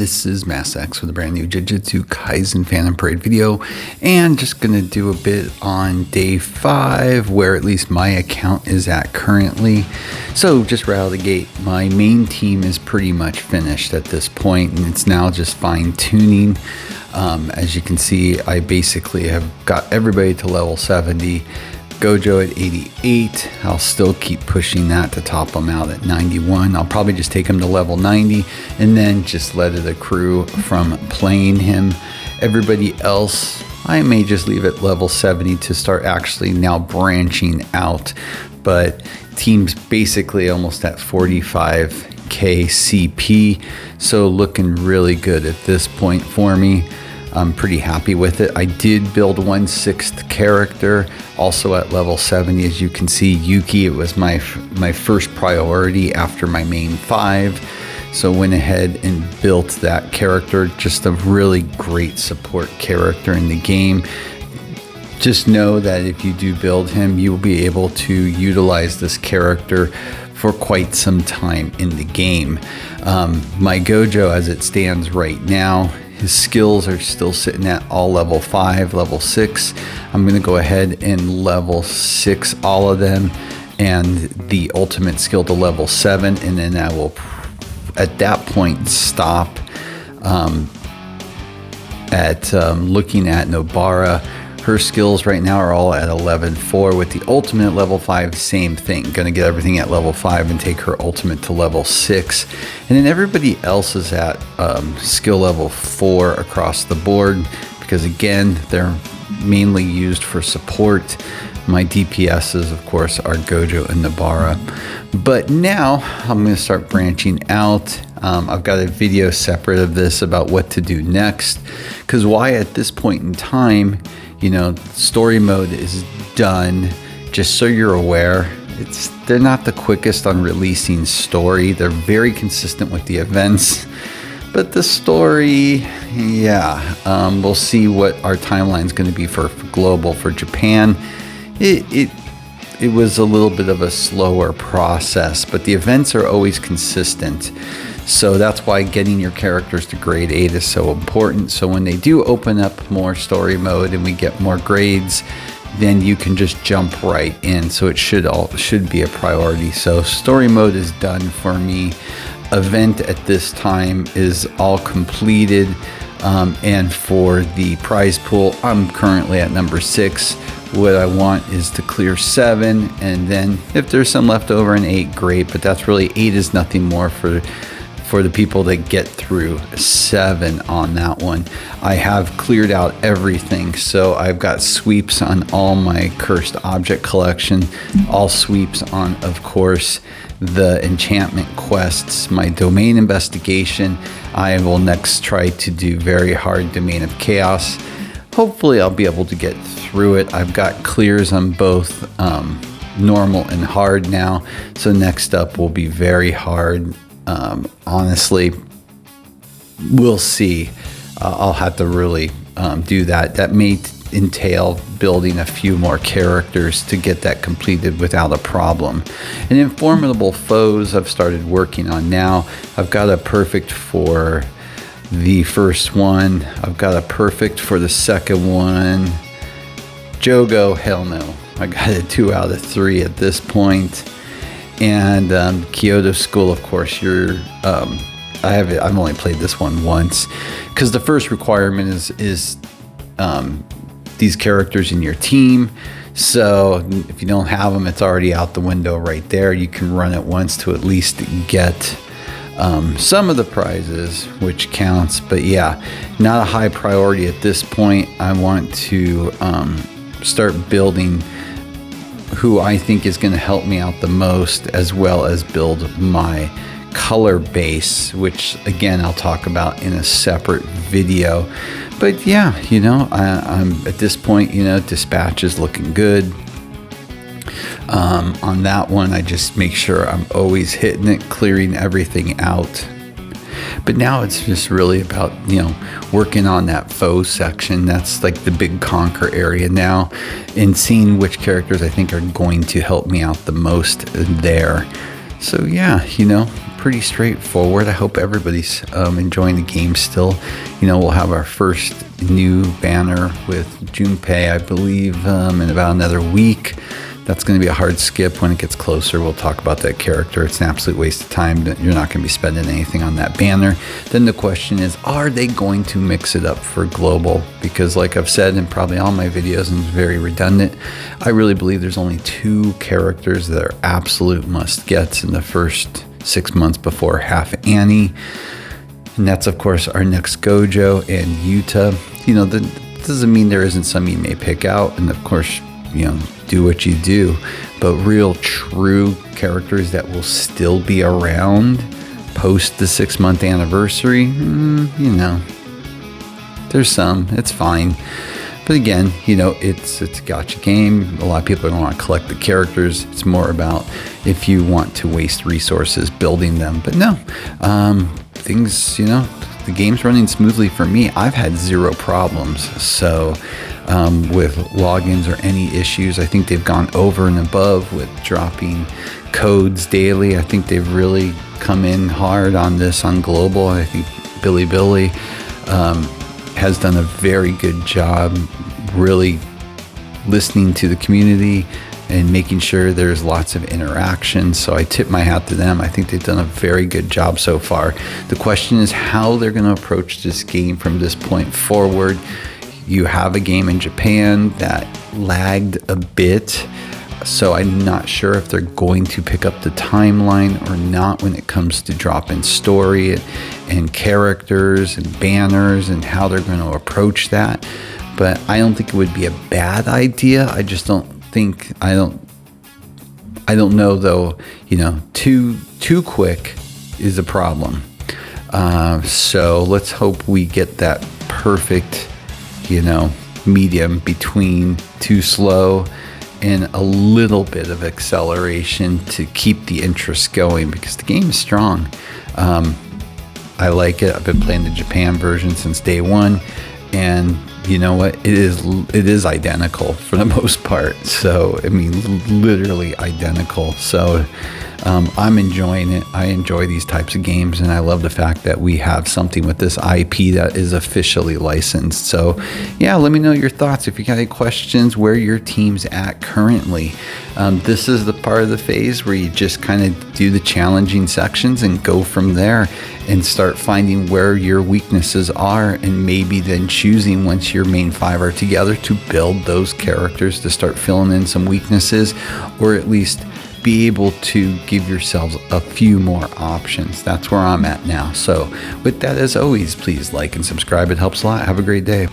this is MassX with a brand new Jujutsu Kaisen Fan and Parade video, and just going to do a bit on day 5, where at least my account is at currently. So just right out of the gate, my main team is pretty much finished at this point, and it's now just fine tuning. As you can see, I basically have got everybody to level 70. Gojo at 88. I'll still keep pushing that to top them out at 91. I'll probably just take him to level 90 and then just let it accrue from playing him. Everybody else, I may just leave at level 70 to start actually now branching out. But team's basically almost at 45k CP, so looking really good at this point for me. I'm pretty happy with it. I did build 1/6 character, also at level 70. As you can see, Yuki, it was my first priority after my main 5. So went ahead and built that character. Just a really great support character in the game. Just know that if you do build him, you will be able to utilize this character for quite some time in the game. My Gojo, as it stands right now, his skills are still sitting at all level 5, level 6. I'm going to go ahead and level 6 all of them, and the ultimate skill to level 7, and then I will at that point stop looking at Nobara. Her skills right now are all at 11.4 with the ultimate level 5, same thing. Gonna get everything at level 5 and take her ultimate to level 6. And then everybody else is at skill level 4 across the board, because again, they're mainly used for support. My DPSs, of course, are Gojo and Nobara. But now I'm gonna start branching out. I've got a video separate of this about what to do next, because why at this point in time, you know, story mode is done. Just so you're aware, they're not the quickest on releasing story. They're very consistent with the events, but the story, yeah, we'll see what our timeline is going to be for global. For Japan, it was a little bit of a slower process, but the events are always consistent. So that's why getting your characters to grade 8 is so important. So when they do open up more story mode and we get more grades, then you can just jump right in. So it should be a priority. So story mode is done for me. Event at this time is all completed. And for the prize pool, I'm currently at number 6. What I want is to clear 7, and then if there's some left over in 8, great. But that's really, 8 is nothing more for the people that get through 7 on that one. I have cleared out everything, so I've got sweeps on all my cursed object collection, all sweeps on, of course, the enchantment quests, my domain investigation. I will next try to do very hard domain of chaos. Hopefully I'll be able to get through it. I've got clears on both normal and hard now, so next up will be very hard. Honestly, we'll see. I'll have to really do that. That may entail building a few more characters to get that completed without a problem. And then formidable foes I've started working on now. I've got a perfect for the first one. I've got a perfect for the second one. Jogo, hell no. I got a 2 out of 3 at this point. And Kyoto School, of course, I've only played this one once, because the first requirement is these characters in your team. So if you don't have them, it's already out the window right there. You can run it once to at least get some of the prizes, which counts. But yeah, not a high priority at this point. I want to start building who I think is going to help me out the most, as well as build my color base, which again I'll talk about in a separate video. But yeah, you know, I'm at this point, you know, dispatch is looking good. On that one, I just make sure I'm always hitting it, clearing everything out. But now it's just really about, you know, working on that foe section. That's like the big conquer area now, and seeing which characters I think are going to help me out the most there. So yeah, you know, pretty straightforward. I hope everybody's enjoying the game still. You know, we'll have our first new banner with Junpei, I believe, in about another week. That's going to be a hard skip. When it gets closer, we'll talk about that character. It's an absolute waste of time. You're not going to be spending anything on that banner. Then the question is, are they going to mix it up for global? Because like I've said in probably all my videos, and it's very redundant, I really believe there's only 2 characters that are absolute must-gets in the first 6 months before Half Annie. And that's, of course, our next Gojo and Yuta. You know, that doesn't mean there isn't some you may pick out. And of course, you know, do what you do, but real true characters that will still be around post the 6-month anniversary, you know, there's some, it's fine. But again, you know, it's a gacha game. A lot of people don't want to collect the characters. It's more about if you want to waste resources building them. But no, things, you know, the game's running smoothly for me. I've had 0 problems. So with logins or any issues, I think they've gone over and above with dropping codes daily. I think they've really come in hard on this on global. I think Billy has done a very good job really listening to the community and making sure there's lots of interaction. So I tip my hat to them. I think they've done a very good job so far. The question is how they're going to approach this game from this point forward. You have a game in Japan that lagged a bit, so I'm not sure if they're going to pick up the timeline or not when it comes to drop-in story and characters and banners and how they're going to approach that. But I don't think it would be a bad idea. I just don't think, I don't know though, you know, too quick is a problem. So let's hope we get that perfect, you know, medium between too slow and a little bit of acceleration to keep the interest going, because the game is strong. I like it. I've been playing the Japan version since day one, and you know what? It is identical for the most part. So I mean, literally identical. So I'm enjoying it. I enjoy these types of games, and I love the fact that we have something with this IP that is officially licensed. So yeah, let me know your thoughts. If you got any questions, where your team's at currently. This is the part of the phase where you just kind of do the challenging sections and go from there and start finding where your weaknesses are, and maybe then choosing, once your main 5 are together, to build those characters to start filling in some weaknesses, or at least be able to give yourselves a few more options. That's where I'm at now. So with that, as always, please like and subscribe. It helps a lot. Have a great day.